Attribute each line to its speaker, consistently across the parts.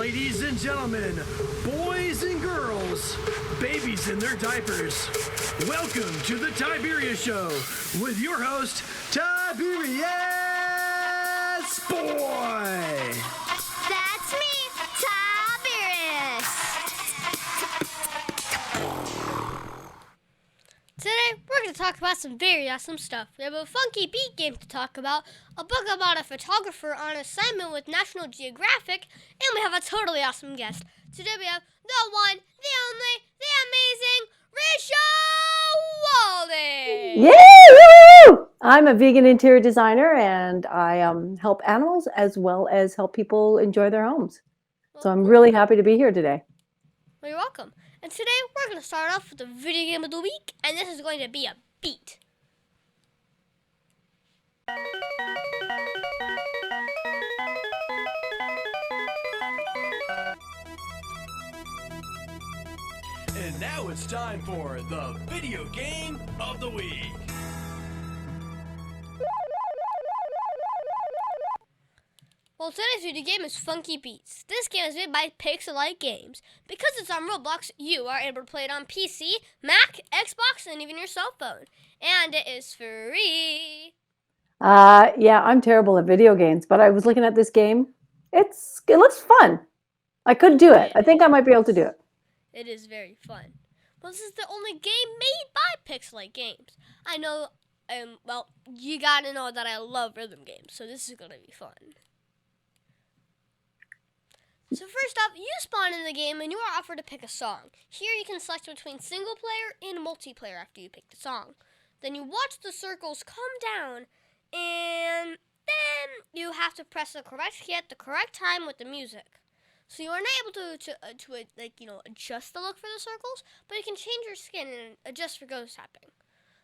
Speaker 1: Ladies and gentlemen, boys and girls, babies in their diapers, welcome to the Tiberius Show with your host, Tiberius Boy.
Speaker 2: That's me, Tiberius. Today, we're going to talk about some very awesome stuff. We have a funky beat game to talk about, a book about a photographer on assignment with National Geographic, and we have a totally awesome guest. Today we have the one, the only, the amazing Risha Walden!
Speaker 3: Yay! I'm a vegan interior designer, and I help animals as well as help people enjoy their homes. So I'm really happy to be here today.
Speaker 2: Well, you're welcome. And today we're going to start off with the video game of the week, and this is going to be a beat.
Speaker 1: And now it's time for the video game of the week.
Speaker 2: Well, today's video game is Funky Beats. This game is made by Pixelite Games. Because it's on Roblox, you are able to play it on PC, Mac, Xbox, and even your cell phone. And it is free.
Speaker 3: Yeah, I'm terrible at video games, but I was looking at this game. It looks fun. I could do it. I think I might be able to do it.
Speaker 2: It is very fun. Well, this is the only game made by Pixelite Games. I know, well, you gotta know that I love rhythm games, so this is gonna be fun. So first off, you spawn in the game and you are offered to pick a song. Here you can select between single player and multiplayer after you pick the song. Then you watch the circles come down, and then you have to press the correct key at the correct time with the music. So you are not able to adjust the look for the circles, but you can change your skin and adjust for ghost tapping.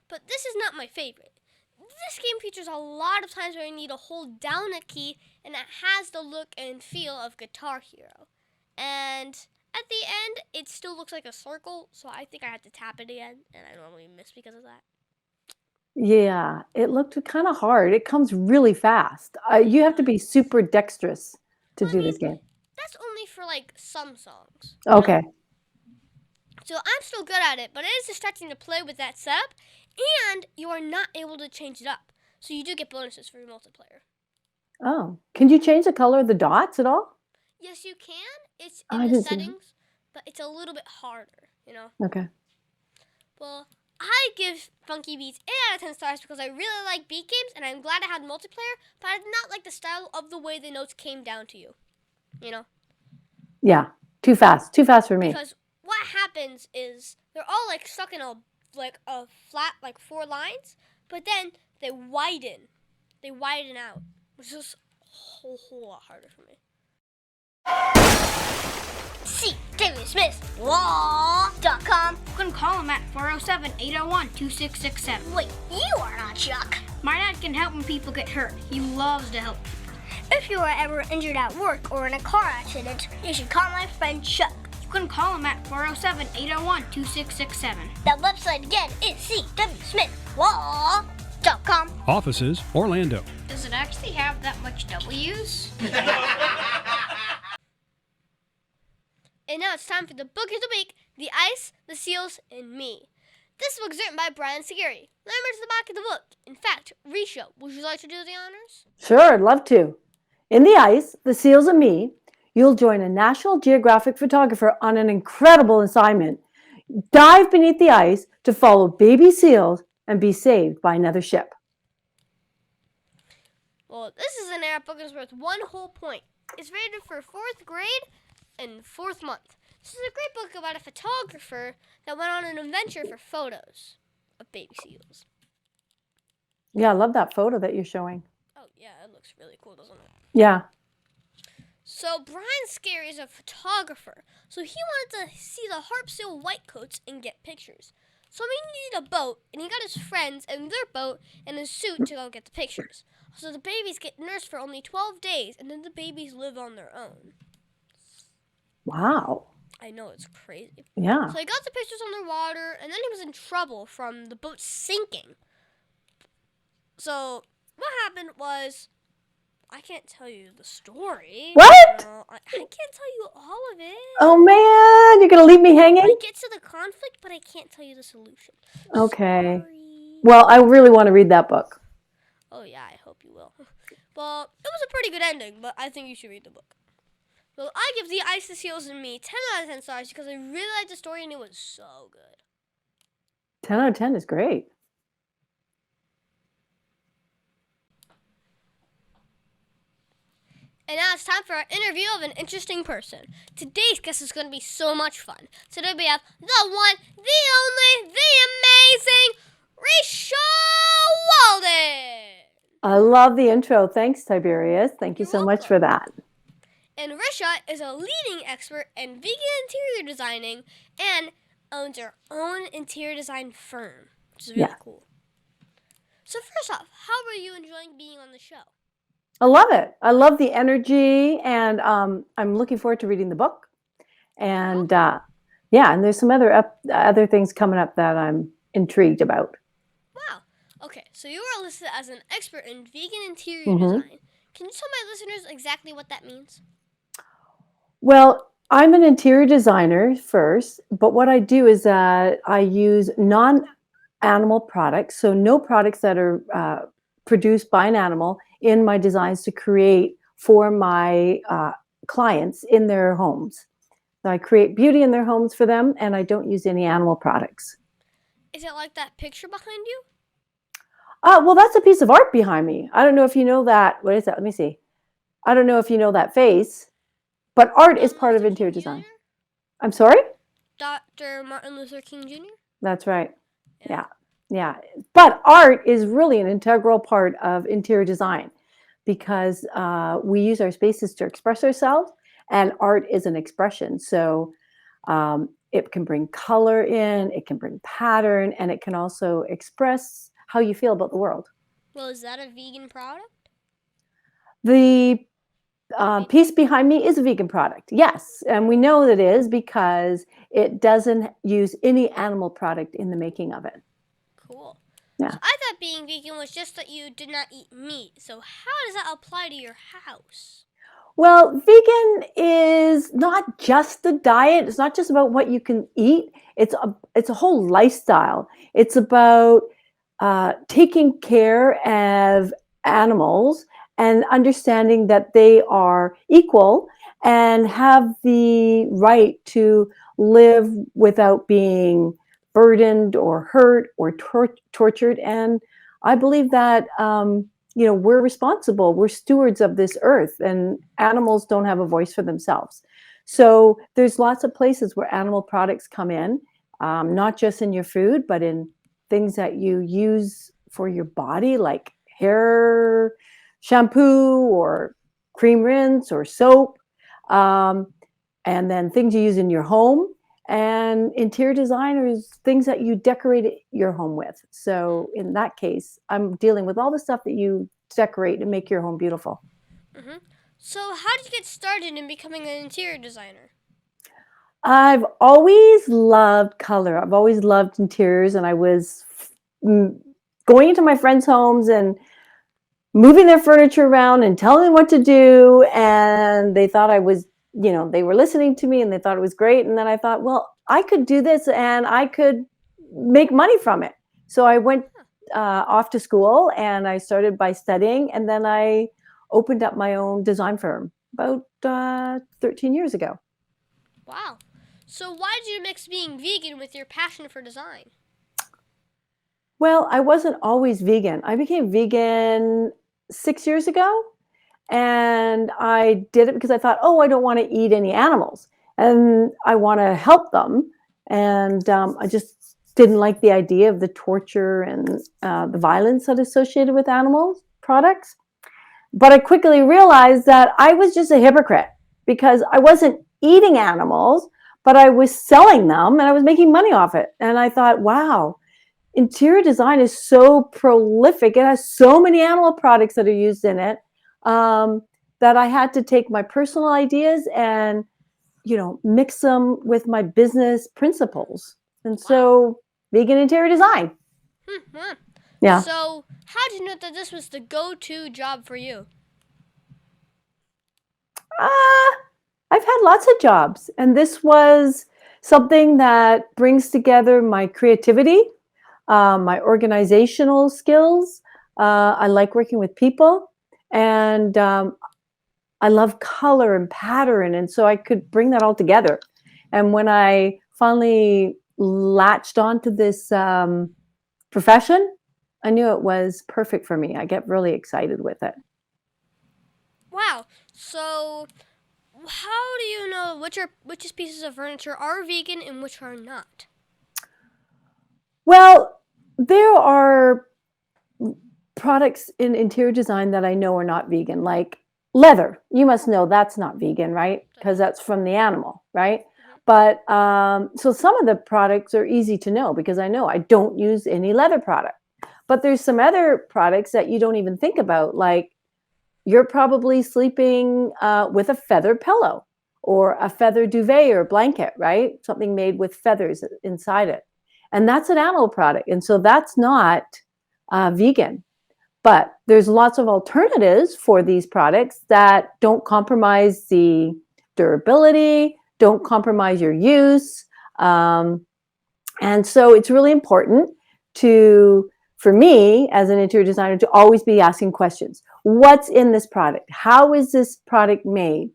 Speaker 2: But this is not my favorite. This game features a lot of times where you need to hold down a key, and it has the look and feel of Guitar Hero. And at the end, it still looks like a circle, so I think I have to tap it again, and I normally miss because of that.
Speaker 3: Yeah, it looked kind of hard. It comes really fast. You have to be super dexterous to do this game.
Speaker 2: That's only for, some songs.
Speaker 3: Okay.
Speaker 2: So I'm still good at it, but it is distracting to play with that setup, and you are not able to change it up. So you do get bonuses for your multiplayer.
Speaker 3: Oh, can you change the color of the dots at all?
Speaker 2: Yes, you can. It's in the settings, but it's a little bit harder,
Speaker 3: Okay.
Speaker 2: Well, I give Funky Beats 8 out of 10 stars because I really like beat games, and I'm glad I had multiplayer, but I did not like the style of the way the notes came down to you.
Speaker 3: Yeah, too fast. Too fast for me.
Speaker 2: Because what happens is they're all stuck in a flat 4 lines, but then they widen. They widen out, which is a whole lot harder for me. See David Smith Law.com.
Speaker 4: You can call him at 407-801-2667.
Speaker 2: Wait, you are not Chuck.
Speaker 4: My dad can help when people get hurt. He loves to help people.
Speaker 2: If you are ever injured at work or in a car accident, you should call my friend Chuck.
Speaker 4: You can call him at 407-801-2667.
Speaker 2: The website again is cwsmithlaw.com.
Speaker 5: Offices, Orlando.
Speaker 4: Does it actually have that much W's?
Speaker 2: And now it's time for the book of the week, The Ice, the Seals, and Me. This book is written by Brian Sagiri. Remember to the back of the book. In fact, Risha, would you like to do the honors?
Speaker 3: Sure, I'd love to. In the ice, the seals and me, you'll join a National Geographic photographer on an incredible assignment. Dive beneath the ice to follow baby seals and be saved by another ship.
Speaker 2: Well, this is an era book that's worth 1 whole point. It's rated for 4th grade and 4th month. This is a great book about a photographer that went on an adventure for photos of baby seals.
Speaker 3: Yeah, I love that photo that you're showing.
Speaker 2: Oh, yeah, it looks really cool, doesn't it?
Speaker 3: Yeah.
Speaker 2: So Brian Scary is a photographer, so he wanted to see the harp seal whitecoats and get pictures. So he needed a boat, and he got his friends and their boat and his suit to go get the pictures. So the babies get nursed for only 12 days, and then the babies live on their own.
Speaker 3: Wow.
Speaker 2: I know, it's crazy.
Speaker 3: Yeah.
Speaker 2: So he got the pictures underwater, and then he was in trouble from the boat sinking. So what happened was I can't tell you the story.
Speaker 3: What?
Speaker 2: I can't tell you all of it.
Speaker 3: Oh man, you're gonna leave me hanging?
Speaker 2: I get to the conflict, but I can't tell you the solution.
Speaker 3: Okay.
Speaker 2: Sorry.
Speaker 3: Well, I really want to read that book.
Speaker 2: Oh yeah, I hope you will. Well, it was a pretty good ending, but I think you should read the book. Well, I give The Ice, the Seals, and Me 10 out of 10 stars because I really liked the story and it was so good.
Speaker 3: 10 out of 10 is great.
Speaker 2: And now it's time for our interview of an interesting person. Today's guest is going to be so much fun. Today we have the one, the only, the amazing Risha Walden.
Speaker 3: I love the intro. Thanks, Tiberius. Thank you
Speaker 2: You're
Speaker 3: so much
Speaker 2: welcome.
Speaker 3: for that.
Speaker 2: And Risha is a leading expert in vegan interior designing and owns her own interior design firm, which is really cool. So first off, how were you enjoying being on the show?
Speaker 3: I love it. I love the energy, and I'm looking forward to reading the book. And and there's some other things coming up that I'm intrigued about.
Speaker 2: Wow. Okay, so you are listed as an expert in vegan interior design. Can you tell my listeners exactly what that means?
Speaker 3: Well, I'm an interior designer first, but what I do is that I use non-animal products, so no products that are produced by an animal in my designs to create for my clients in their homes. So I create beauty in their homes for them, and I don't use any animal products.
Speaker 2: Is it like that picture behind you?
Speaker 3: Well, that's a piece of art behind me. I don't know if you know that. What is that? Let me see. I don't know if you know that face, but art is part of interior design. I'm sorry?
Speaker 2: Dr. Martin Luther King Jr.?
Speaker 3: That's right. Yeah. But art is really an integral part of interior design because we use our spaces to express ourselves, and art is an expression. So it can bring color in, it can bring pattern, and it can also express how you feel about the world.
Speaker 2: Well, is that a vegan product?
Speaker 3: The piece behind me is a vegan product, yes. And we know that it is because it doesn't use any animal product in the making of it.
Speaker 2: Cool.
Speaker 3: Yeah.
Speaker 2: So I thought being vegan was just that you did not eat meat. So how does that apply to your house?
Speaker 3: Well, vegan is not just a diet. It's not just about what you can eat. It's a whole lifestyle. It's about taking care of animals and understanding that they are equal and have the right to live without being burdened or hurt or tortured. And I believe that we're responsible. We're stewards of this earth, and animals don't have a voice for themselves. So there's lots of places where animal products come in, not just in your food, but in things that you use for your body, like hair shampoo or cream rinse or soap, and then things you use in your home. And interior design is things that you decorate your home with. So in that case, I'm dealing with all the stuff that you decorate and make your home beautiful.
Speaker 2: Mm-hmm. So how did you get started in becoming an interior designer?
Speaker 3: I've always loved color. I've always loved interiors, and I was going into my friends' homes and moving their furniture around and telling them what to do. And they thought I was, they were listening to me and they thought it was great. And then I thought, well, I could do this and I could make money from it. So I went off to school and I started by studying, and then I opened up my own design firm about 13 years ago.
Speaker 2: Wow. So why did you mix being vegan with your passion for design?
Speaker 3: Well, I wasn't always vegan. I became vegan 6 years ago, and I did it because I thought, I don't want to eat any animals and I want to help them. And I just didn't like the idea of the torture and the violence that associated with animal products. But I quickly realized that I was just a hypocrite because I wasn't eating animals, but I was selling them and I was making money off it. And I thought, wow, interior design is so prolific. It has so many animal products that are used in it that I had to take my personal ideas and, mix them with my business principles. And so vegan interior design. Yeah.
Speaker 2: So how did you know that this was the go-to job for you?
Speaker 3: I've had lots of jobs, and this was something that brings together my creativity, my organizational skills. I like working with people, and I love color and pattern, and so I could bring that all together. And when I finally latched onto this profession, I knew it was perfect for me. I get really excited with it.
Speaker 2: Wow. So, how do you know which pieces of furniture are vegan and which are not?
Speaker 3: Well, there are products in interior design that I know are not vegan, like leather. You must know that's not vegan, right? Because that's from the animal, right? But so some of the products are easy to know because I know I don't use any leather product. But there's some other products that you don't even think about, like you're probably sleeping with a feather pillow or a feather duvet or blanket, right? Something made with feathers inside it. And that's an animal product. And so that's not vegan. But there's lots of alternatives for these products that don't compromise the durability, don't compromise your use. And so it's really important for me as an interior designer, to always be asking questions. What's in this product? How is this product made?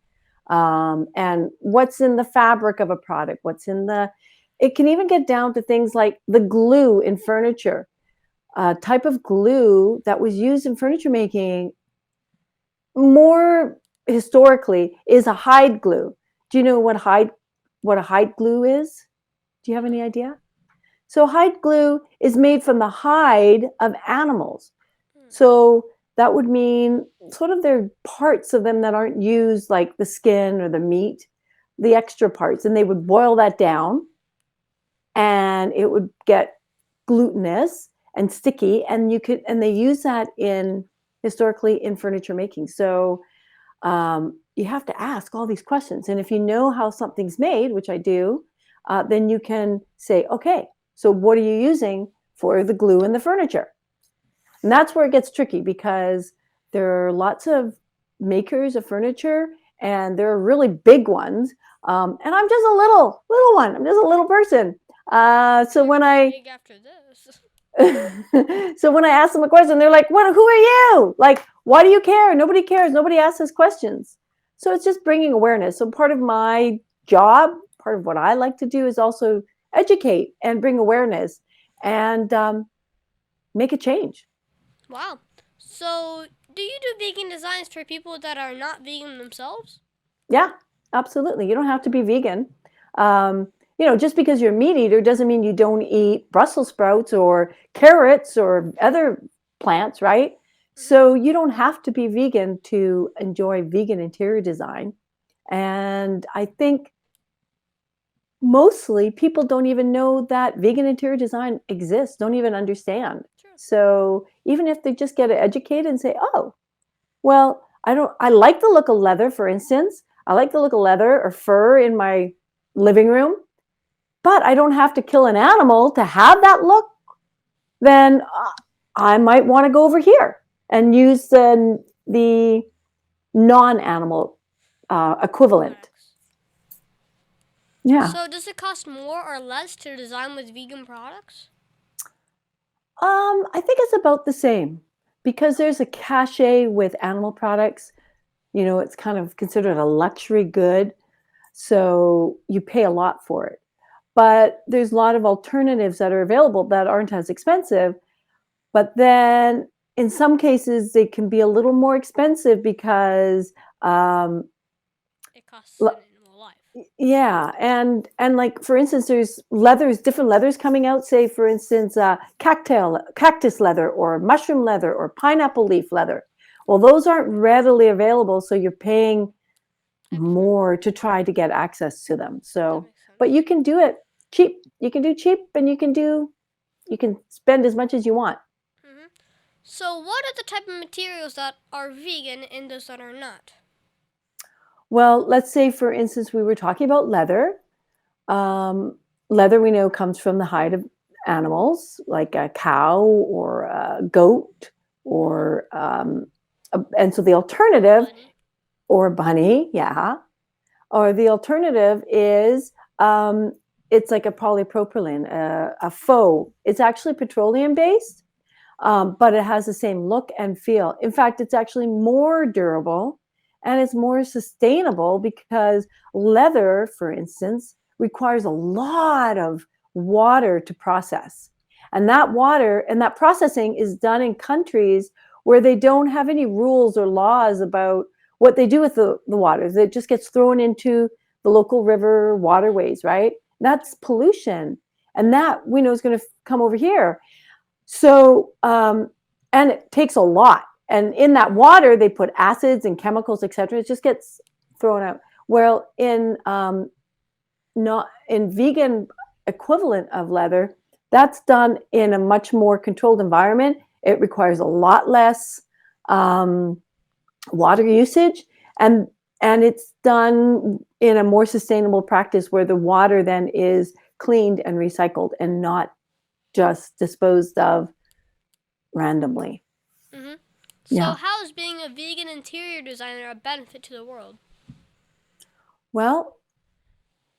Speaker 3: And what's in the fabric of a product? It can even get down to things like the glue in furniture. Type of glue that was used in furniture making more historically is a hide glue. Do you know what a hide glue is? Do you have any idea? So hide glue is made from the hide of animals. So that would mean sort of there are parts of them that aren't used, like the skin or the meat, the extra parts, and they would boil that down and it would get glutinous and sticky, and they use that historically in furniture making. So you have to ask all these questions, and if you know how something's made, which I do, then you can say, okay, so what are you using for the glue in the furniture? And that's where it gets tricky, because there are lots of makers of furniture, and there are really big ones, and I'm just a little one. I'm just a little person. So when I
Speaker 2: Big after this.
Speaker 3: so when I ask them a question, they're like, "What? Who are you? Like, why do you care? Nobody cares. Nobody asks us questions." So it's just bringing awareness. So part of my job, part of what I like to do, is also educate and bring awareness and make a change.
Speaker 2: Wow. So, do you do vegan designs for people that are not vegan themselves?
Speaker 3: Yeah, absolutely. You don't have to be vegan. Just because you're a meat eater doesn't mean you don't eat Brussels sprouts or carrots or other plants, right? So you don't have to be vegan to enjoy vegan interior design. And I think mostly people don't even know that vegan interior design exists, don't even understand.
Speaker 2: True.
Speaker 3: So even if they just get educated and say, oh, well, I like the look of leather, for instance. I like the look of leather or fur in my living room, but I don't have to kill an animal to have that look. Then I might want to go over here and use the non-animal equivalent. Yeah.
Speaker 2: So, does it cost more or less to design with vegan products?
Speaker 3: I think it's about the same, because there's a cachet with animal products. It's kind of considered a luxury good, so you pay a lot for it. But there's a lot of alternatives that are available that aren't as expensive. But then in some cases, they can be a little more expensive because
Speaker 2: It costs an animal life.
Speaker 3: yeah, and like, for instance, there's different leathers coming out. Say, for instance, cactus leather or mushroom leather or pineapple leaf leather. Well, those aren't readily available, so you're paying more to try to get access to them. So, but you can do it cheap. You can do cheap, and you can spend as much as you want.
Speaker 2: So, what are the type of materials that are vegan and those that are not?
Speaker 3: Well, let's say, for instance, we were talking about leather. Leather, we know, comes from the hide of animals, like a cow or a goat, and so the alternative, Or a bunny, yeah. Or the alternative is it's like a polypropylene, a faux. It's actually petroleum based, but it has the same look and feel. In fact, it's actually more durable and it's more sustainable because leather, for instance, requires a lot of water to process. And that water and that processing is done in countries where they don't have any rules or laws about what they do with the water. It just gets thrown into the local river waterways, right? That's pollution. And that we know is going to come over here. So, and it takes a lot. And in that water, they put acids and chemicals, etc. It just gets thrown out. Well, in not in vegan equivalent of leather, that's done in a much more controlled environment. It requires a lot less water usage, and it's done in a more sustainable practice where the water then is cleaned and recycled and not just disposed of randomly.
Speaker 2: Mm-hmm. So
Speaker 3: Yeah.
Speaker 2: how is being a vegan interior designer a benefit to the world?
Speaker 3: Well,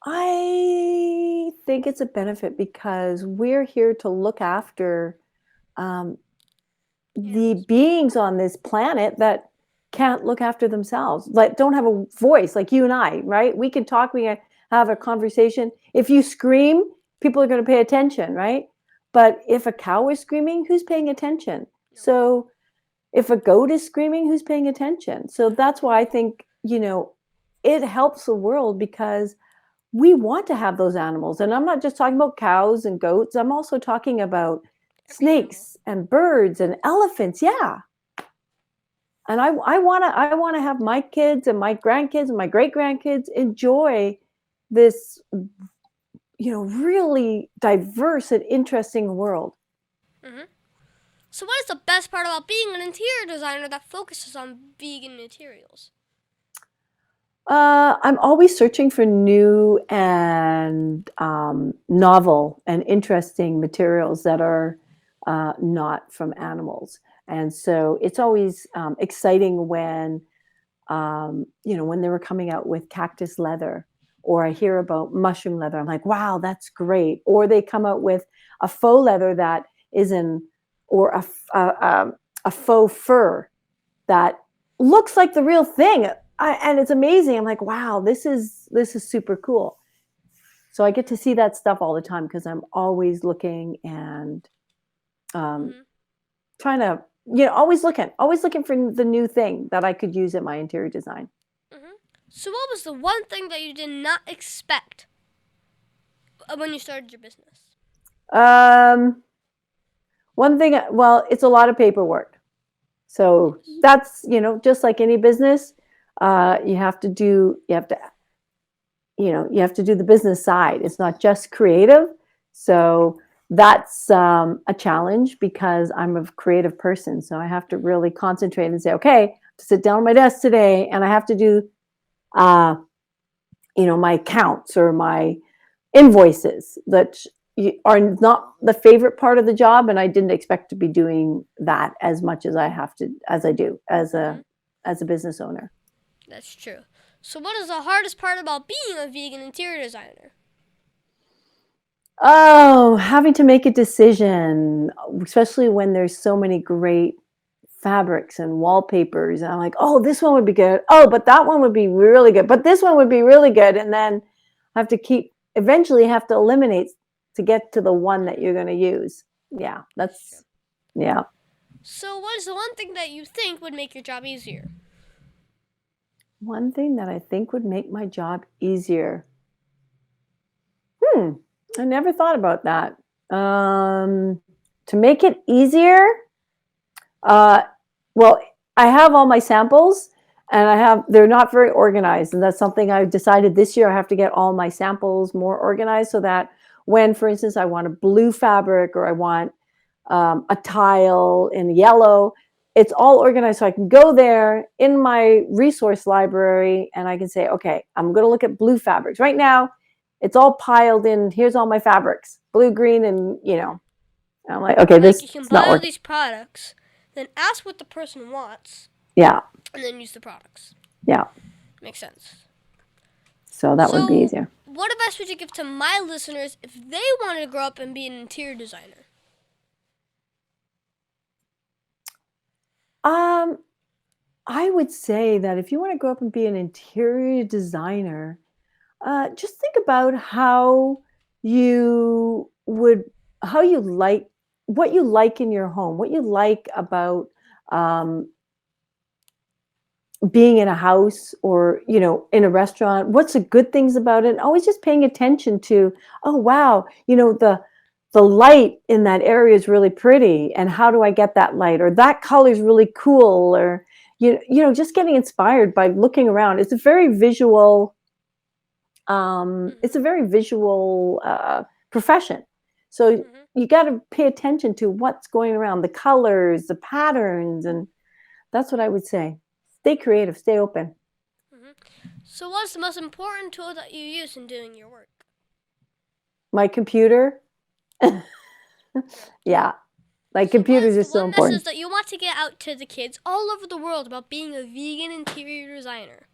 Speaker 3: I think it's a benefit because we're here to look after the beings on this planet that can't look after themselves, like don't have a voice, like you and I, right? We can talk, we can have a conversation. If you scream, people are going to pay attention, right? But if a cow is screaming, who's paying attention? So if a goat is screaming, who's paying attention? So that's why I think, it helps the world because we want to have those animals. And I'm not just talking about cows and goats. I'm also talking about snakes and birds and elephants. Yeah. And I want to have my kids and my grandkids and my great grandkids enjoy this, really diverse and interesting world.
Speaker 2: Mm-hmm. So what is the best part about being an interior designer that focuses on vegan materials?
Speaker 3: I'm always searching for new and novel and interesting materials that are not from animals. And so it's always exciting when, when they were coming out with cactus leather, or I hear about mushroom leather. I'm like, wow, that's great. Or they come out with a faux leather that is or a faux fur that looks like the real thing. And it's amazing. I'm like, wow, this is super cool. So I get to see that stuff all the time because I'm always looking and trying to, always looking for the new thing that I could use in my interior design.
Speaker 2: Mm-hmm. So what was the one thing that you did not expect when you started your business?
Speaker 3: One thing, well, it's a lot of paperwork. So that's, just like any business, you have to do the business side. It's not just creative. So that's a challenge because I'm a creative person. So I have to really concentrate and say, okay, to sit down at my desk today and I have to do, my accounts or my invoices that are not the favorite part of the job. And I didn't expect to be doing that as much as I do as a business owner.
Speaker 2: That's true. So what is the hardest part about being a vegan interior designer?
Speaker 3: Oh, having to make a decision, especially when there's so many great fabrics and wallpapers. And I'm like, oh, this one would be good. Oh, but that one would be really good. But this one would be really good. And then I have to eventually have to eliminate to get to the one that you're going to use. Yeah, yeah.
Speaker 2: So what is the one thing that you think would make your job easier?
Speaker 3: One thing that I think would make my job easier. I never thought about that. To make it easier, well, I have all my samples and they're not very organized. And that's something I've decided this year. I have to get all my samples more organized so that when, for instance, I want a blue fabric or I want a tile in yellow, it's all organized so I can go there in my resource library and I can say, okay, I'm going to look at blue fabrics. Right now, it's all piled in. Here's all my fabrics, blue, green, and, I'm like, okay, this
Speaker 2: you can
Speaker 3: is
Speaker 2: buy
Speaker 3: not
Speaker 2: all
Speaker 3: working.
Speaker 2: these products, then ask what the person wants.
Speaker 3: Yeah.
Speaker 2: And then use the products.
Speaker 3: Yeah.
Speaker 2: Makes sense.
Speaker 3: So that would be easier.
Speaker 2: What advice would you give to my listeners if they wanted to grow up and be an interior designer?
Speaker 3: I would say that if you want to grow up and be an interior designer, just think about how you like what you like in your home, what you like about um, being in a house or in a restaurant. What's the good things about it? And always just paying attention to, oh wow, the light in that area is really pretty, and how do I get that light, or that color is really cool, or just getting inspired by looking around. It's a very visual profession. So you got to pay attention to what's going around, the colors, the patterns, and that's what I would say. Stay creative, stay open.
Speaker 2: So what's the most important tool that you use in doing your work?
Speaker 3: My computer. Yeah. Like computers are so important.
Speaker 2: What is one message that you want to get out to the kids all over the world about being a vegan interior designer?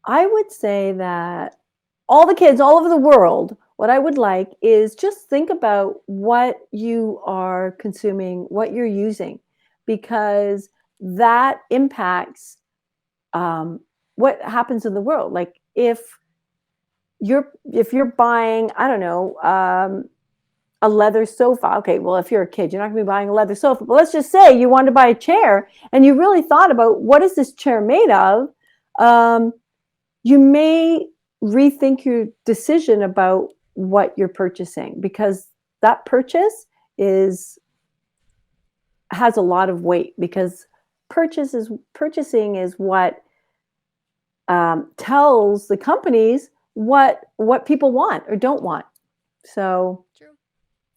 Speaker 3: I would say that all the kids all over the world, what I would like is just think about what you are consuming, what you're using, because that impacts what happens in the world. Like if you're buying, I don't know, a leather sofa. Okay, well, if you're a kid, you're not going to be buying a leather sofa. But let's just say you wanted to buy a chair and you really thought about what is this chair made of. You may rethink your decision about what you're purchasing, because that purchase has a lot of weight, because purchasing is what tells the companies what people want or don't want. So
Speaker 2: True.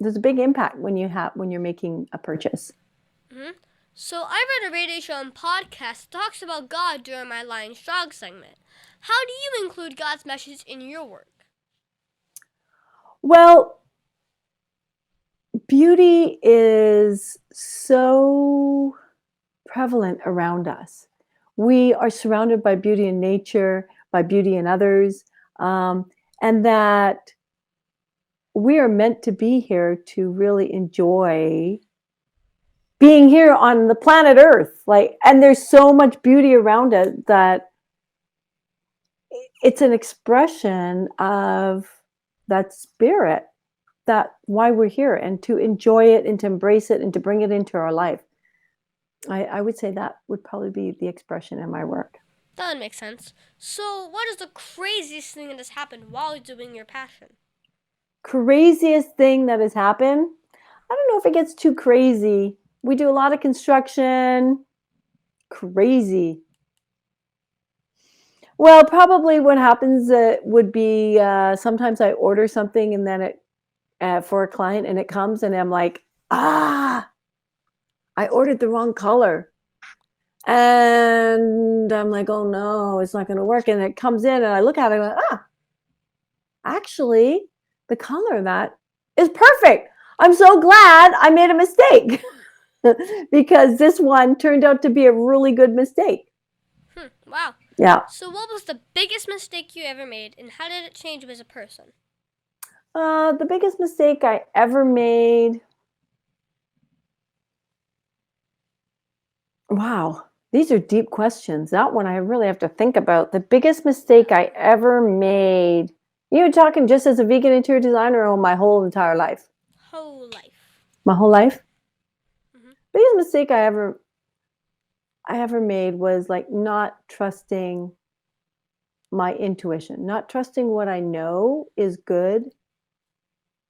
Speaker 3: There's a big impact when you're making a purchase.
Speaker 2: So I read a radio show and podcast that talks about God during my Lion Strong segment. How do you include God's message in your work?
Speaker 3: Well, beauty is so prevalent around us. We are surrounded by beauty in nature, by beauty in others, and that we are meant to be here to really enjoy being here on the planet Earth. And there's so much beauty around it that it's an expression of that spirit, that why we're here, and to enjoy it and to embrace it and to bring it into our life. I would say that would probably be the expression in my work.
Speaker 2: That makes sense. So what is the craziest thing that has happened while doing your passion?
Speaker 3: Craziest thing that has happened? I don't know if it gets too crazy. We do a lot of construction. Crazy. Well, probably what happens would be sometimes I order something and then for a client, and it comes and I'm like, I ordered the wrong color. And I'm like, oh no, it's not going to work. And it comes in and I look at it and I'm like, actually, the color of that is perfect. I'm so glad I made a mistake because this one turned out to be a really good mistake.
Speaker 2: Wow.
Speaker 3: Yeah.
Speaker 2: So what was the biggest mistake you ever made, and how did it change you as a person?
Speaker 3: The biggest mistake I ever made. Wow. These are deep questions. That one I really have to think about. The biggest mistake I ever made. You're talking just as a vegan interior designer, or my whole entire life?
Speaker 2: Whole life.
Speaker 3: My whole life? Biggest mistake I ever made was like not trusting my intuition, not trusting what I know is good,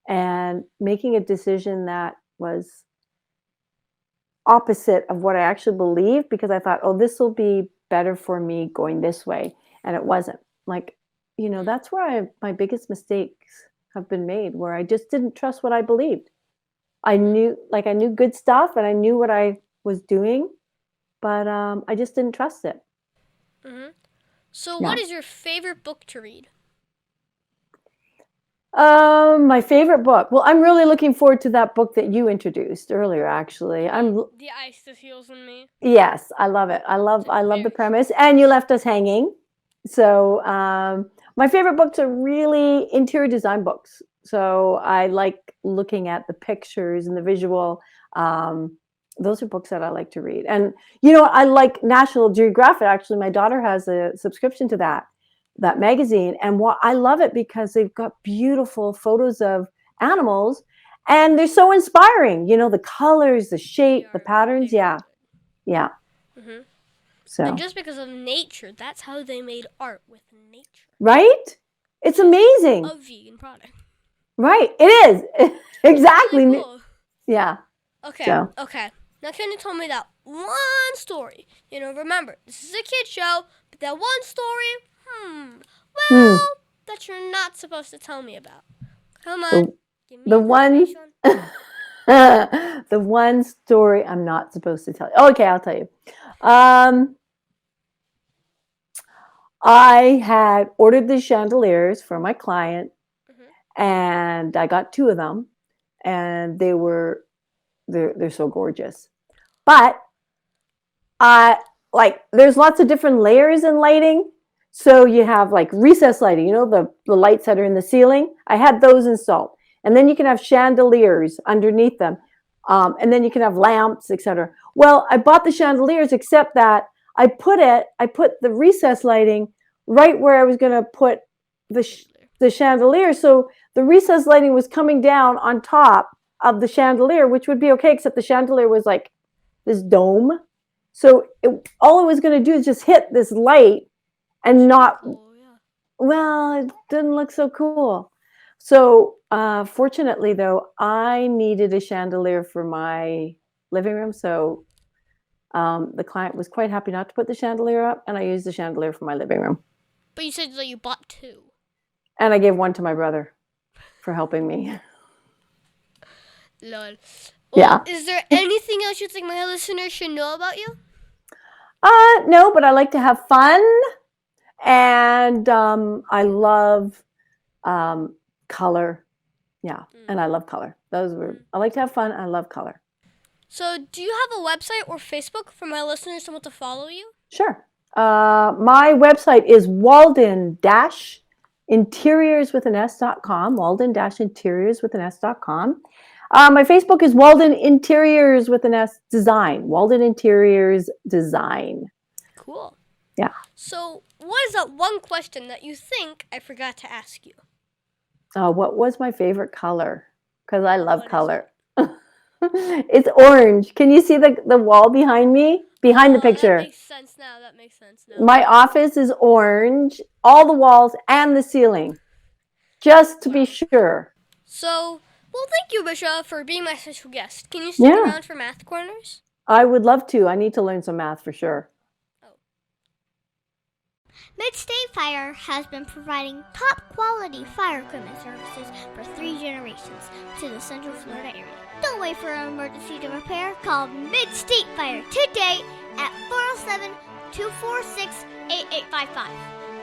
Speaker 3: and making a decision that was opposite of what I actually believed, because I thought, oh, this will be better for me going this way. And it wasn't. Like, that's where my biggest mistakes have been made, where I just didn't trust what I believed. I knew good stuff and I knew what I was doing, but I just didn't trust it.
Speaker 2: So what is your favorite book to read?
Speaker 3: My favorite book. Well, I'm really looking forward to that book that you introduced earlier, actually.
Speaker 2: The Ice That Heals in Me.
Speaker 3: Yes, I love it. I love the premise. And you left us hanging. So my favorite books are really interior design books. So I like looking at the pictures and the visual. Um, those are books that I like to read. And I like National Geographic. Actually, my daughter has a subscription to that magazine, and I love it because they've got beautiful photos of animals, and they're so inspiring. The colors, the shape, the patterns. Yeah, yeah.
Speaker 2: Mm-hmm. And
Speaker 3: So
Speaker 2: just because of nature, that's how they made art with nature.
Speaker 3: right, it's amazing.
Speaker 2: A vegan product.
Speaker 3: Right, it is exactly.
Speaker 2: Really cool.
Speaker 3: Yeah.
Speaker 2: Okay.
Speaker 3: So.
Speaker 2: Okay. Now, can you tell me that one story? Remember, this is a kid show, but that one story, that you're not supposed to tell me about. Come on, give me
Speaker 3: The
Speaker 2: a
Speaker 3: one.
Speaker 2: motivation.
Speaker 3: The one story I'm not supposed to tell you. Okay, I'll tell you. I had ordered the chandeliers for my client, and I got 2 of them, and they're so gorgeous. But there's lots of different layers in lighting. So you have like recessed lighting, the lights that are in the ceiling. I had those installed, and then you can have chandeliers underneath them, and then you can have lamps, etc. Well, I bought the chandeliers, except that I put the recessed lighting right where I was going to put the chandelier. So the recessed lighting was coming down on top of the chandelier, which would be okay, except the chandelier was like this dome. So all it was going to do is just hit this light and not.
Speaker 2: Cool, yeah.
Speaker 3: Well, it didn't look so cool. So fortunately, though, I needed a chandelier for my living room. So the client was quite happy not to put the chandelier up, and I used the chandelier for my living room.
Speaker 2: But you said that you bought 2.
Speaker 3: And I gave one to my brother for helping me.
Speaker 2: Lol.
Speaker 3: Yeah.
Speaker 2: Is there anything else you think my listeners should know about you?
Speaker 3: No, but I like to have fun, and I love color. Yeah, and I love color. I like to have fun. I love color.
Speaker 2: So, do you have a website or Facebook for my listeners to want to follow you?
Speaker 3: Sure. My website is Walden-Interiors.com. Walden-Interiors.com. My Facebook is Walden Interiors Design. Walden Interiors Design.
Speaker 2: Cool.
Speaker 3: Yeah.
Speaker 2: So, what is that one question that you think I forgot to ask you?
Speaker 3: What was my favorite color? Because I love color. It's orange. Can you see the wall behind me? Behind the picture.
Speaker 2: That makes sense now.
Speaker 3: My office is orange, all the walls and the ceiling, just to be sure.
Speaker 2: So, thank you, Risha, for being my special guest. Can you stick around for Math Corners?
Speaker 3: I would love to. I need to learn some math for sure.
Speaker 5: Mid-State Fire has been providing top-quality fire equipment services for 3 generations to the Central Florida area. Don't wait for an emergency to repair. Call Mid-State Fire today at 407-246-8855.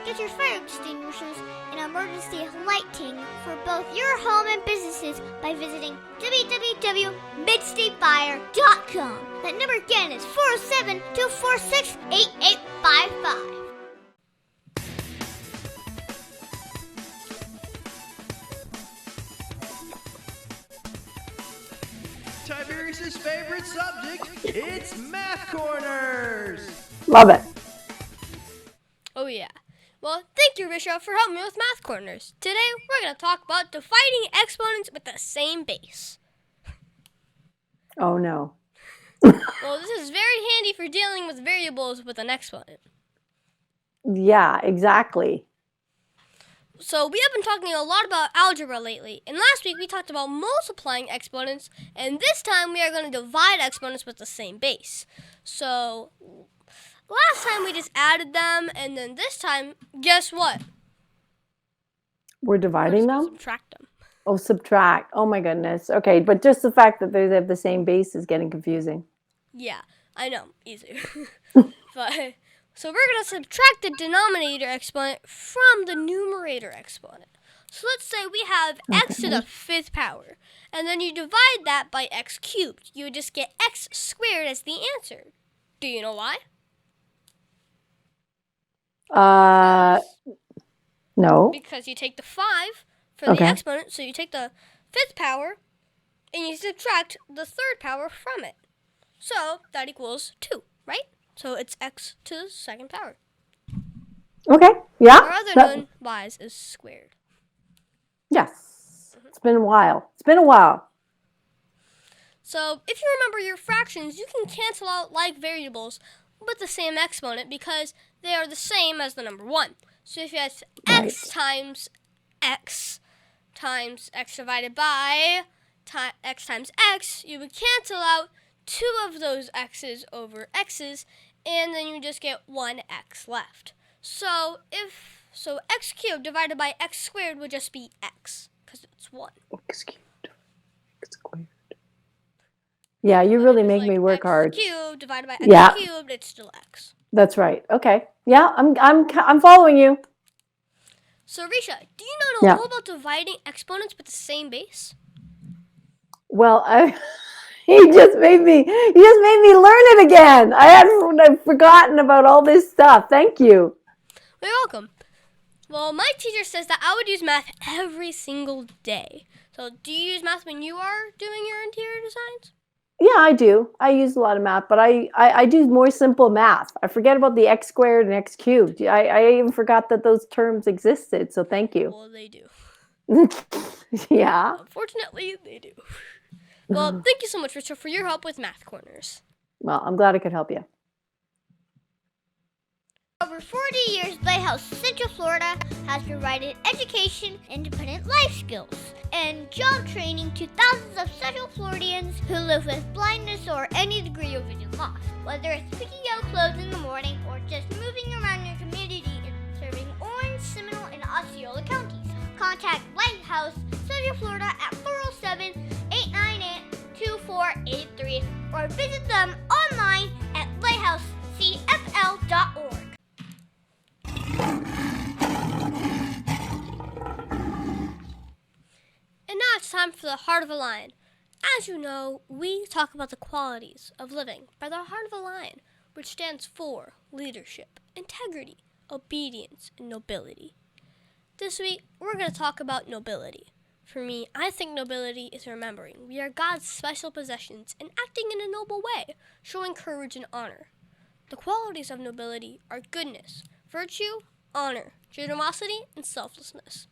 Speaker 5: Get your fire extinguishers and emergency lighting for both your home and businesses by visiting www.midstatefire.com. That number again is 407-246-8855.
Speaker 1: Tiberius' favorite subject, it's Math Corners!
Speaker 3: Love it.
Speaker 2: Oh, yeah. Well, thank you, Risha, for helping me with Math Corners. Today, we're going to talk about dividing exponents with the same base.
Speaker 3: Oh, no.
Speaker 2: Well, this is very handy for dealing with variables with an exponent.
Speaker 3: Yeah, exactly.
Speaker 2: So we have been talking a lot about algebra lately, and last week we talked about multiplying exponents, and this time we are going to divide exponents with the same base. So last time we just added them, and then this time, guess what?
Speaker 3: We're dividing them?
Speaker 2: Subtract them.
Speaker 3: Oh, subtract. Oh, my goodness. Okay, but just the fact that they have the same base is getting confusing.
Speaker 2: Yeah, I know. Easy. So we're going to subtract the denominator exponent from the numerator exponent. So let's say we have x to the 5th power, and then you divide that by x cubed. You would just get x squared as the answer. Do you know why?
Speaker 3: No.
Speaker 2: Because you take the 5 for the
Speaker 3: Okay.
Speaker 2: exponent, so you take the 5th power, and you subtract the 3rd power from it. So that equals 2, right? So it's x to the 2nd power.
Speaker 3: Okay. Yeah.
Speaker 2: Or other known wise is squared.
Speaker 3: Yes. It's been a while.
Speaker 2: So if you remember your fractions, you can cancel out like variables with the same exponent because they are the same as the number 1. So if you have x times x divided by x times x, you would cancel out 2 of those x's over x's, and then you just get 1x left. So x cubed divided by x squared would just be x, because it's 1.
Speaker 3: X cubed. X squared. Yeah, you really make me work hard.
Speaker 2: X cubed divided by x cubed, it's still x.
Speaker 3: That's right. Okay. Yeah, I'm following you.
Speaker 2: So Risha, do you know all about dividing exponents with the same base?
Speaker 3: Well, you just made me learn it again. I've forgotten about all this stuff. Thank you.
Speaker 2: You're welcome. Well, my teacher says that I would use math every single day. So do you use math when you are doing your interior designs?
Speaker 3: Yeah, I do. I use a lot of math, but I do more simple math. I forget about the x squared and x cubed. I even forgot that those terms existed, so thank you.
Speaker 2: Well, they do.
Speaker 3: Yeah.
Speaker 2: Unfortunately, they do. Well, thank you so much, Richard, for your help with Math Corners.
Speaker 3: Well, I'm glad I could help you.
Speaker 5: Over 40 years, Lighthouse Central Florida has provided education, independent life skills, and job training to thousands of Central Floridians who live with blindness or any degree of vision loss. Whether it's picking out clothes in the morning or just moving around your community and serving Orange, Seminole, and Osceola counties, contact Lighthouse Central Florida at 407-898-2483 or visit them online at lighthousecfl.org.
Speaker 2: And now it's time for the Heart of a Lion. As you know, we talk about the qualities of living by the Heart of a Lion, which stands for leadership, integrity, obedience, and nobility. This week, we're going to talk about nobility. For me, I think nobility is remembering we are God's special possessions and acting in a noble way, showing courage and honor. The qualities of nobility are goodness, virtue, honor, generosity, and selflessness.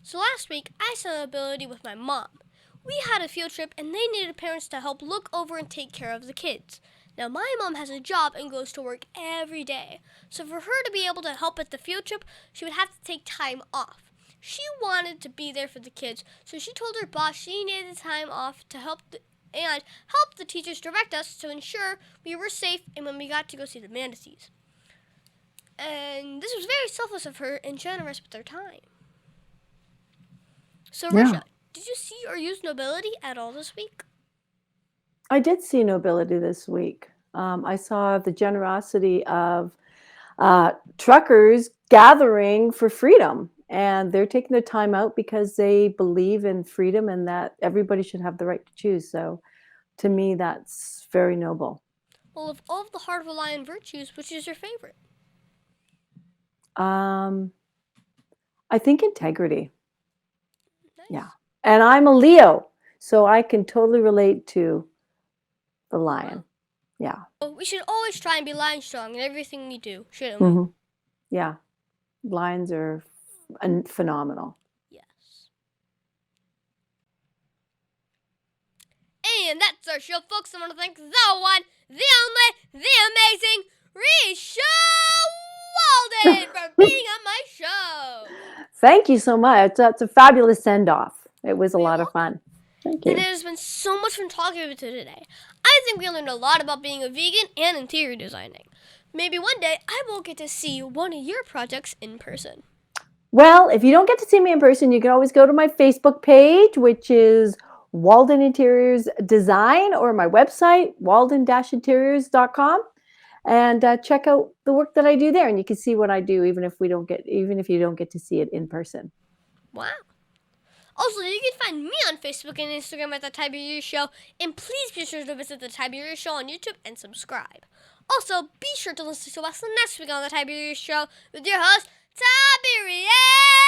Speaker 2: So last week, I saw nobility with my mom. We had a field trip and they needed parents to help look over and take care of the kids. Now my mom has a job and goes to work every day. So for her to be able to help at the field trip, she would have to take time off. She wanted to be there for the kids, so she told her boss she needed time off to help the teachers direct us to ensure we were safe and when we got to go see the manatees. And this was very selfless of her and generous with her time. So, Risha, did you see or use nobility at all this week?
Speaker 3: I did see nobility this week. I saw the generosity of truckers gathering for freedom, and they're taking their time out because they believe in freedom and that everybody should have the right to choose. So, to me, that's very noble.
Speaker 2: Well, of all of the Heart of a Lion virtues, which is your favorite?
Speaker 3: I think integrity.
Speaker 2: Nice.
Speaker 3: Yeah. And I'm a Leo, so I can totally relate to the lion. Yeah.
Speaker 2: Well, we should always try and be lion strong in everything we do, shouldn't we?
Speaker 3: Mm-hmm. Yeah. Lions are phenomenal.
Speaker 2: Yes. And that's our show, folks. I want to thank the one, the only, the amazing Risha Walden for being on my show.
Speaker 3: Thank you so much. That's a fabulous send-off. It was a lot of fun. Thank you.
Speaker 2: And it has been so much fun talking with you today. I think we learned a lot about being a vegan and interior designing. Maybe one day I will get to see one of your projects in person.
Speaker 3: Well, if you don't get to see me in person, you can always go to my Facebook page, which is Walden Interiors Design, or my website, walden-interiors.com. And check out the work that I do there, and you can see what I do, even if you don't get to see it in person.
Speaker 2: Wow! Also, you can find me on Facebook and Instagram at the Tiberius Show, and please be sure to visit the Tiberius Show on YouTube and subscribe. Also, be sure to listen to us next week on the Tiberius Show with your host, Tiberius!